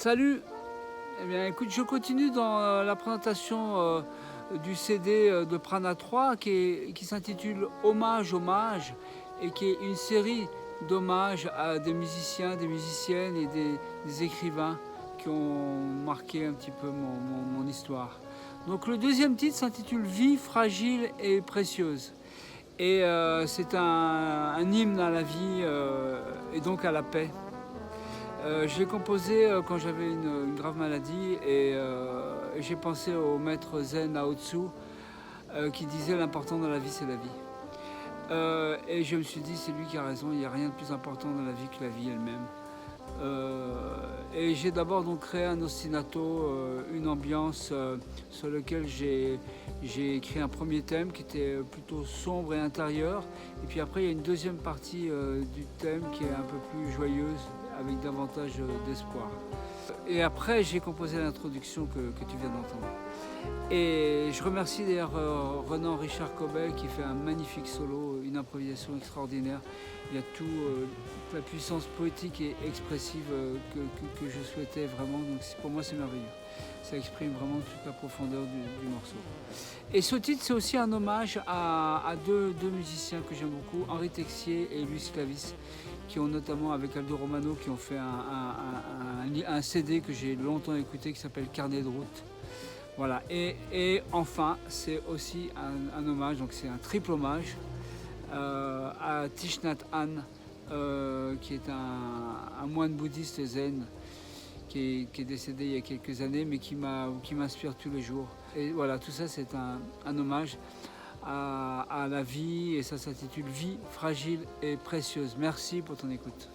Salut! Eh bien écoute, je continue dans la présentation du CD de Prana 3 qui s'intitule Hommage, Hommage et qui est une série d'hommages à des musiciens, des musiciennes et des écrivains qui ont marqué un petit peu mon histoire. Donc le deuxième titre s'intitule Vie fragile et précieuse. Et c'est un hymne à la vie et donc à la paix. Je l'ai composé quand j'avais une grave maladie et j'ai pensé au maître zen Lao Tzu qui disait l'important dans la vie c'est la vie. Et je me suis dit c'est lui qui a raison, il n'y a rien de plus important dans la vie que la vie elle-même. Et j'ai d'abord donc créé un ostinato, une ambiance sur laquelle j'ai écrit un premier thème qui était plutôt sombre et intérieur. Et puis après il y a une deuxième partie du thème qui est un peu plus joyeuse avec davantage d'espoir. Et après j'ai composé l'introduction que tu viens d'entendre. Et je remercie d'ailleurs Renan Richard Cobel qui fait un magnifique solo, une improvisation extraordinaire. Il y a toute la puissance poétique et expressive que je souhaitais vraiment. Donc pour moi c'est merveilleux. Ça exprime vraiment toute la profondeur du morceau. Et ce titre c'est aussi un hommage à deux musiciens que j'aime beaucoup, Henri Texier et Luis Clavis, qui ont notamment avec Aldo Romano qui ont fait un CD que j'ai longtemps écouté qui s'appelle Carnet de route. Voilà, et enfin, c'est aussi un hommage, donc c'est un triple hommage à Thich Nhat Hanh, qui est un moine bouddhiste zen qui est décédé il y a quelques années, mais qui m'inspire tous les jours. Et voilà, tout ça, c'est un hommage à la vie, et ça s'intitule Vie fragile et précieuse. Merci pour ton écoute.